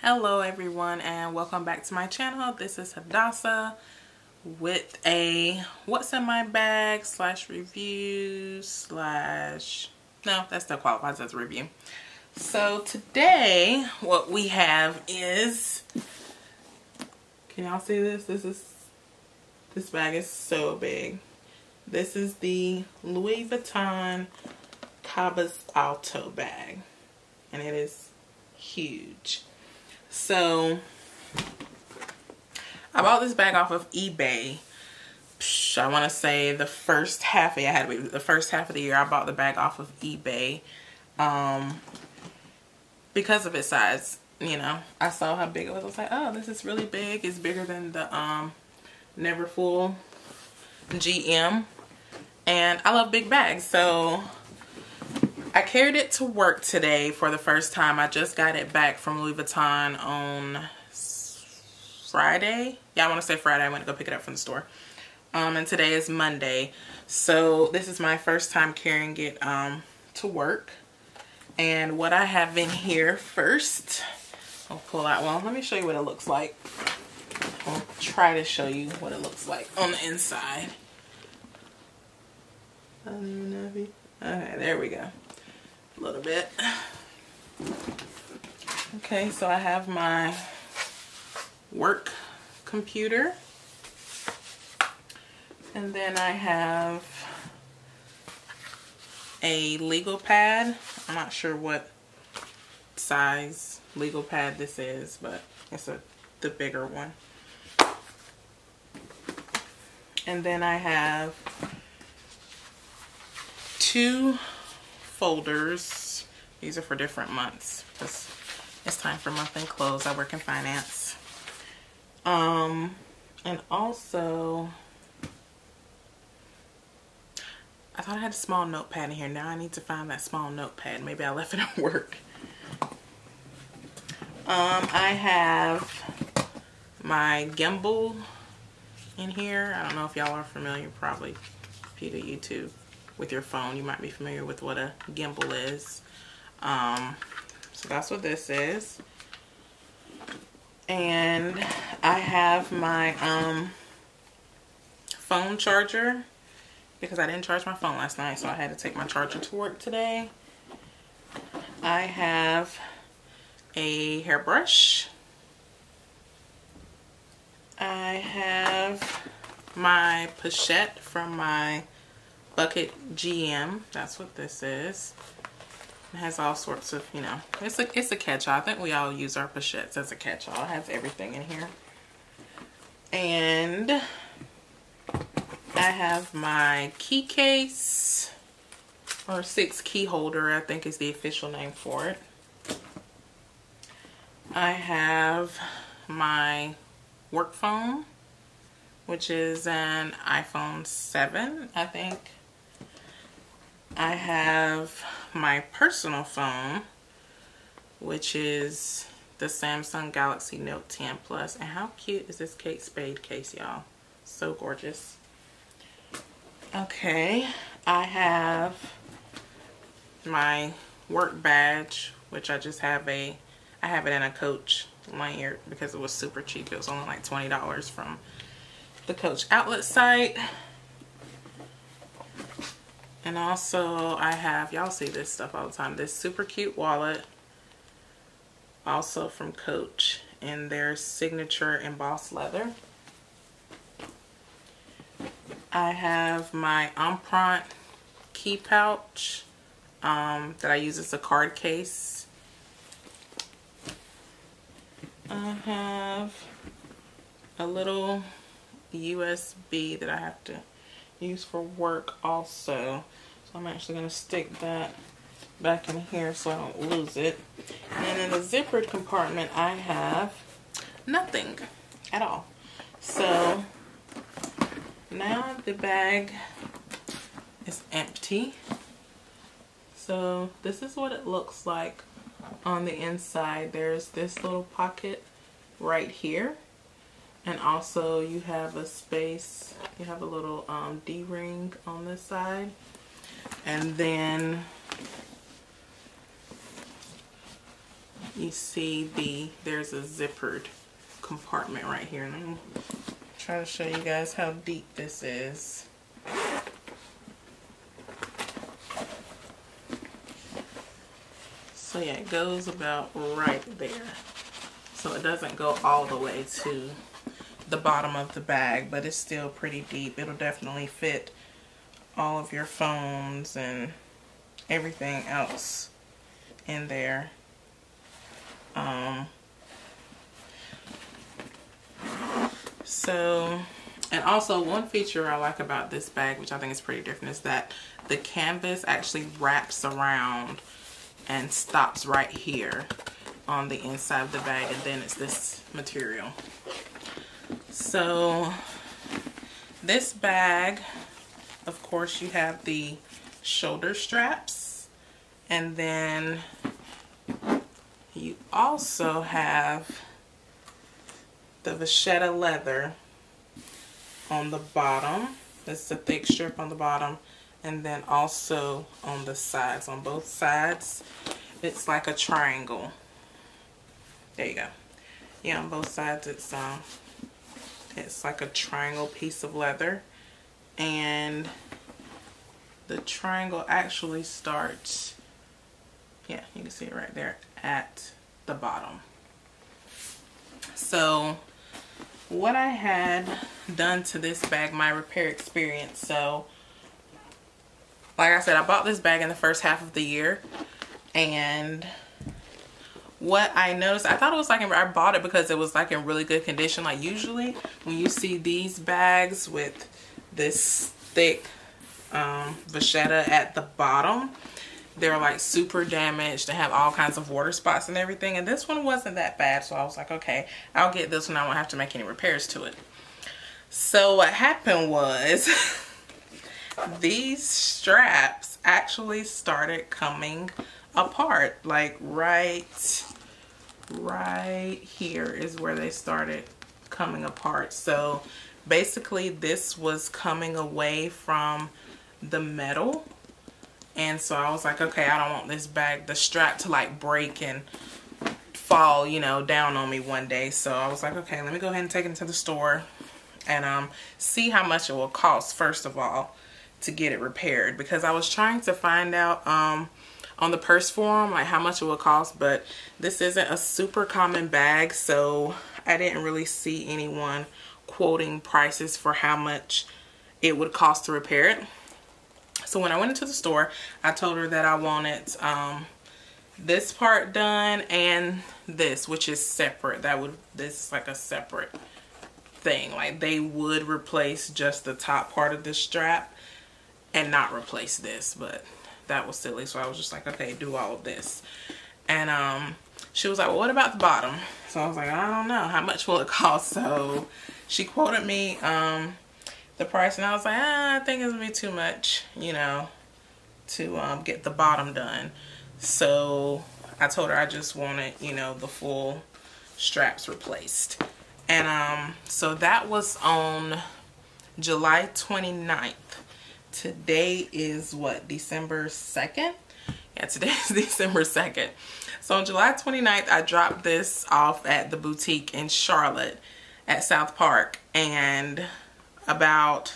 Hello everyone and welcome back to my channel. This is Hadassah with a what's in my bag slash review slash, no, that still qualifies as a review. So today what we have is, can y'all see this? This bag is so big. This is the Louis Vuitton Cabas Alto bag and it is huge. So I bought this bag off of eBay. I want to say the first half of the year I bought the bag off of eBay because of its size. You know, I saw how big it was. I was like, oh, this is really big. It's bigger than the Neverfull GM, and I love big bags, so I carried it to work today for the first time. I just got it back from Louis Vuitton on Friday. Yeah, I want to say Friday. I went to go pick it up from the store. And today is Monday. So this is my first time carrying it to work. And what I have in here first, I'll pull out one. Let me show you what it looks like. I'll try to show you what it looks like on the inside. I don't even know if you... Okay, there we go. A little bit. Okay, so I have my work computer, and then I have a legal pad. I'm not sure what size legal pad this is, but it's the bigger one. And then I have two folders. These are for different months because it's time for month-end close. I work in finance. And also I thought I had a small notepad in here. Now I need to find that small notepad. Maybe I left it at work. I have my gimbal in here. I don't know if y'all are familiar, probably if you do YouTube with your phone, you might be familiar with what a gimbal is. So that's what this is. And I have my phone charger because I didn't charge my phone last night, so I had to take my charger to work today. I have a hairbrush. I have my pochette from my bucket GM. That's what this is. It has all sorts of, you know, it's a catch-all. I think we all use our pochettes as a catch-all. It has everything in here. And I have my key case, or 6 key holder, I think is the official name for it. I have my work phone, which is an iPhone 7, I think. I have my personal phone, which is the Samsung Galaxy Note 10 Plus. And how cute is this Kate Spade case, y'all? So gorgeous. Okay, I have my work badge, which I just have I have it in a Coach lanyard because it was super cheap. It was only like $20 from the Coach outlet site. And also I have, y'all see this stuff all the time, this super cute wallet, also from Coach, in their signature embossed leather. I have my Empreinte key pouch that I use as a card case. I have a little USB that I have to use for work also. So I'm actually going to stick that back in here so I don't lose it. And in the zippered compartment I have nothing at all. So now the bag is empty. So this is what it looks like on the inside. There's this little pocket right here. And also you have a space, you have a little D-ring on this side. And then you see there's a zippered compartment right here. And I'm trying to show you guys how deep this is. So yeah, it goes about right there. So it doesn't go all the way to the bottom of the bag, but it's still pretty deep. It'll definitely fit all of your phones and everything else in there. And also one feature I like about this bag, which I think is pretty different, is that the canvas actually wraps around and stops right here on the inside of the bag, and then it's this material. So this bag, of course, you have the shoulder straps, and then you also have the vachetta leather on the bottom. It's a thick strip on the bottom, and then also on the sides. On both sides, it's like a triangle. There you go. Yeah, on both sides it's like a triangle piece of leather, and the triangle actually starts, yeah, you can see it right there at the bottom. So what I had done to this bag, my repair experience. So like I said, I bought this bag in the first half of the year, and what I noticed, I thought it was like, I bought it because it was like in really good condition. Like usually when you see these bags with this thick vachetta at the bottom, they're like super damaged and have all kinds of water spots and everything. And this one wasn't that bad, so I was like, okay, I'll get this one. I won't have to make any repairs to it. So what happened was these straps actually started coming apart. Like right here is where they started coming apart. So basically this was coming away from the metal, and so I was like, okay, I don't want this bag, the strap, to like break and fall, you know, down on me one day. So I was like, okay, let me go ahead and take it to the store and see how much it will cost first of all to get it repaired, because I was trying to find out on the purse forum like how much it would cost, but this isn't a super common bag, so I didn't really see anyone quoting prices for how much it would cost to repair it. So when I went into the store, I told her that I wanted this part done and this, which is separate. This is like a separate thing. Like they would replace just the top part of the strap and not replace this, but that was silly. So I was just like, okay, do all of this. And she was like, well, what about the bottom? So I was like, I don't know, how much will it cost? So she quoted me the price, and I was like, I think it's gonna be too much, you know, to get the bottom done. So I told her I just wanted, you know, the full straps replaced. And so that was on July 29th. Today is what, December 2nd? Yeah, today is December 2nd. So on July 29th, I dropped this off at the boutique in Charlotte at South Park, and about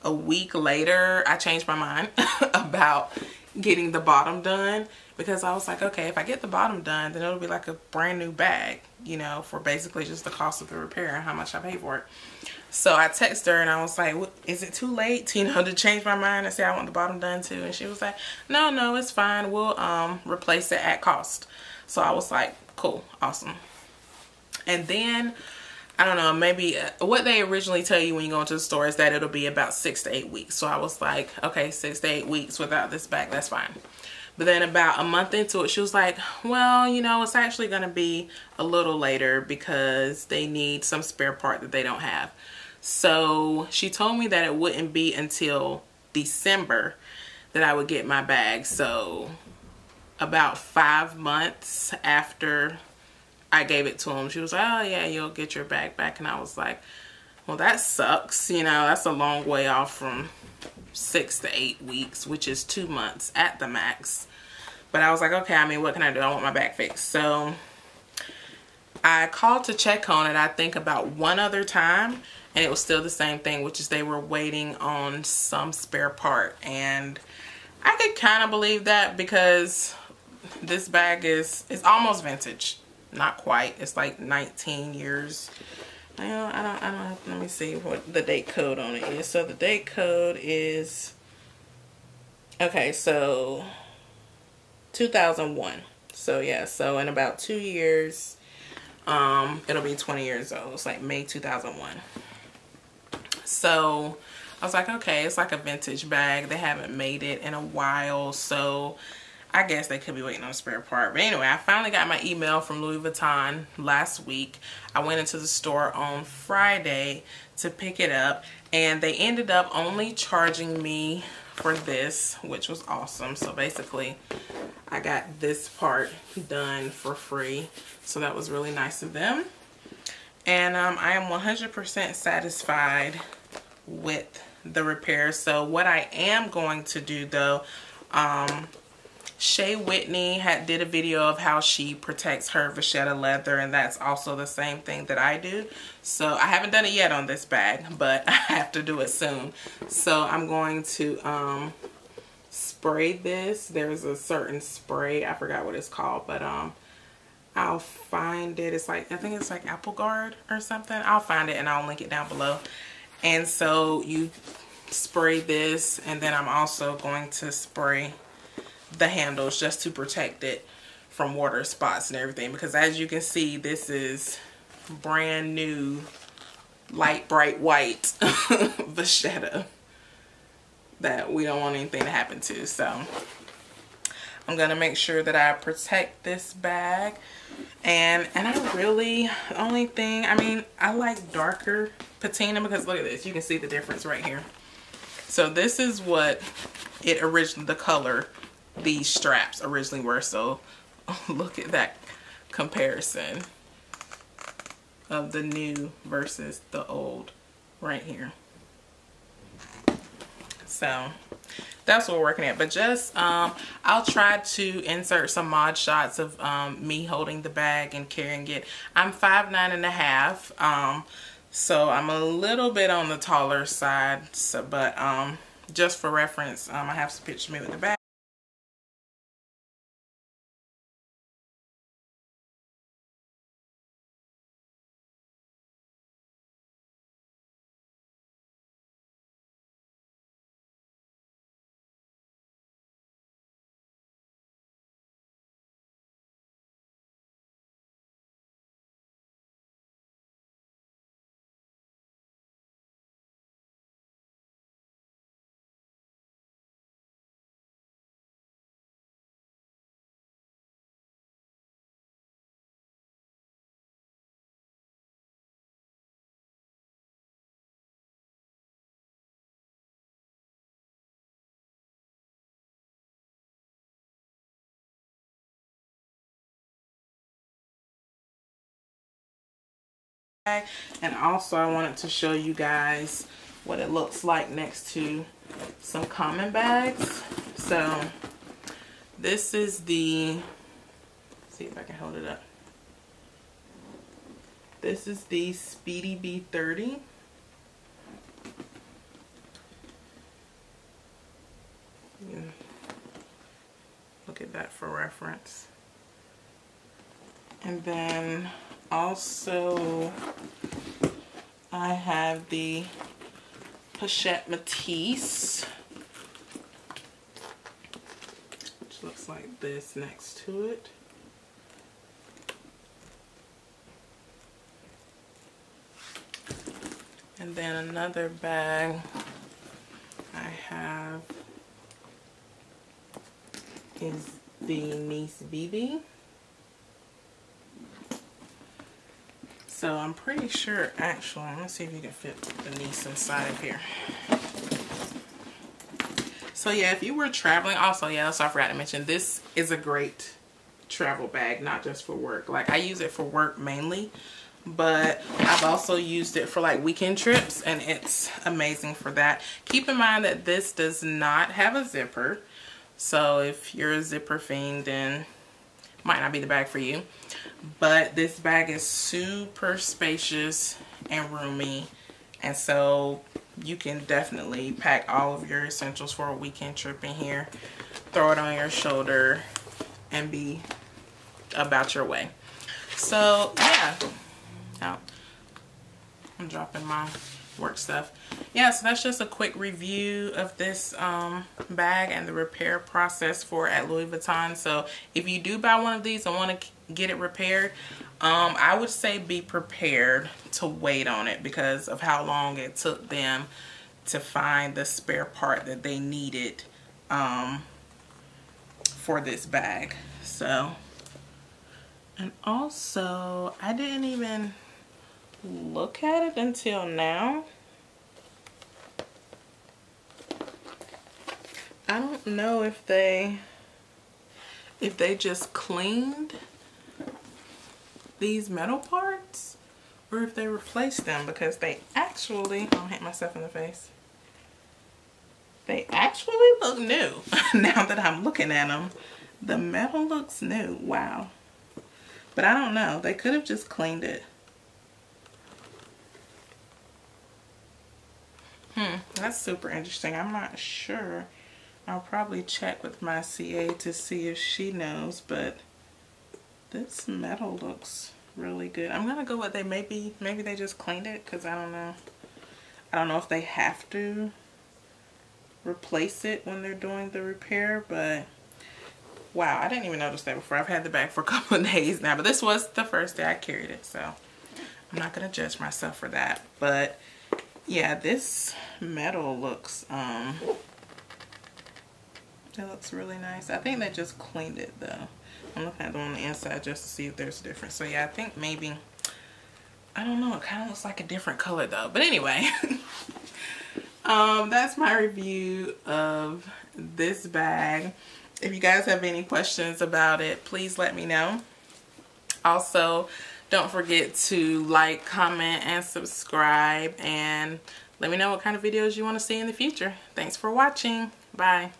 a week later, I changed my mind about getting the bottom done, because I was like, okay, if I get the bottom done, then it'll be like a brand new bag, you know, for basically just the cost of the repair and how much I paid for it. So I texted her and I was like, is it too late to, you know, to change my mind and say I want the bottom done too? And she was like, no, it's fine. We'll replace it at cost. So I was like, cool, awesome. And then, I don't know, maybe what they originally tell you when you go into the store is that it'll be about 6 to 8 weeks. So I was like, okay, 6 to 8 weeks without this bag, that's fine. But then about a month into it, she was like, well, you know, it's actually going to be a little later because they need some spare part that they don't have. So she told me that it wouldn't be until December that I would get my bag. So about 5 months after I gave it to him, she was like, oh yeah, you'll get your bag back. And I was like, well, that sucks. You know, that's a long way off from 6 to 8 weeks, which is 2 months at the max. But I was like, okay, I mean, what can I do? I want my bag fixed. So I called to check on it, I think about one other time, and it was still the same thing, which is they were waiting on some spare part. And I could kind of believe that because this bag is almost vintage. Not quite. It's like 19 years. I don't have, let me see what the date code on it is. So the date code is, okay, so 2001. So yeah, so in about 2 years, it'll be 20 years old. It's like May 2001. So I was like, okay, it's like a vintage bag. They haven't made it in a while, so I guess they could be waiting on a spare part. But anyway, I finally got my email from Louis Vuitton last week. I went into the store on Friday to pick it up, and they ended up only charging me for this, which was awesome. So basically, I got this part done for free. So that was really nice of them. And I am 100% satisfied with the repair. So what I am going to do though, Shay Whitney did a video of how she protects her vachetta leather, and that's also the same thing that I do. So I haven't done it yet on this bag, but I have to do it soon. So I'm going to spray this. There's a certain spray, I forgot what it's called, but I'll find it. It's like, I think it's like Apple Guard or something. I'll find it and I'll link it down below. And so you spray this, and then I'm also going to spray the handles just to protect it from water spots and everything, because as you can see, this is brand new light bright white vachetta that we don't want anything to happen to. So I'm gonna make sure that I protect this bag. And I really, the only thing, I mean, I like darker patina because look at this, you can see the difference right here. So this is what it originally, the color these straps originally were. So look at that comparison of the new versus the old right here. So that's what we're working at. But just I'll try to insert some mod shots of me holding the bag and carrying it. I'm 5'9½", so I'm a little bit on the taller side. So but just for reference, I have some pictures of me with the bag. And also I wanted to show you guys what it looks like next to some common bags. So this is the, let's see if I can hold it up. This is the Speedy B30. Look at that for reference. And then also I have the Pochette Matisse, which looks like this next to it. And then another bag I have is the Nice Vivi. So I'm pretty sure, actually, let's see if you can fit the Nice inside of here. So yeah, if you were traveling, also, yeah, that's what I forgot to mention, this is a great travel bag, not just for work. Like, I use it for work mainly, but I've also used it for like weekend trips, and it's amazing for that. Keep in mind that this does not have a zipper, So if you're a zipper fiend, then might not be the bag for you. But this bag is super spacious and roomy, and so you can definitely pack all of your essentials for a weekend trip in here, throw it on your shoulder, and be about your way. So yeah, now I'm dropping my work stuff. Yeah, so that's just a quick review of this bag and the repair process for at Louis Vuitton. So if you do buy one of these and want to get it repaired, I would say be prepared to wait on it because of how long it took them to find the spare part that they needed for this bag. So, and also I didn't even look at it until now. I don't know if they just cleaned these metal parts or if they replaced them, because they actually, I'll hit myself in the face, they actually look new. Now that I'm looking at them, the metal looks new. Wow. But I don't know, they could have just cleaned it. That's super interesting. I'm not sure. I'll probably check with my CA to see if she knows, but this metal looks really good. I'm gonna go with maybe they just cleaned it, because I don't know. I don't know if they have to replace it when they're doing the repair, but wow, I didn't even notice that before. I've had the bag for a couple of days now, but this was the first day I carried it, so I'm not gonna judge myself for that. But yeah, this metal looks it looks really nice. I think they just cleaned it though. I'm looking at them on the inside just to see if there's a difference. So yeah, I think maybe, I don't know, it kind of looks like a different color though. But anyway, that's my review of this bag. If you guys have any questions about it, please let me know. Also, don't forget to like, comment, and subscribe, and let me know what kind of videos you want to see in the future. Thanks for watching. Bye.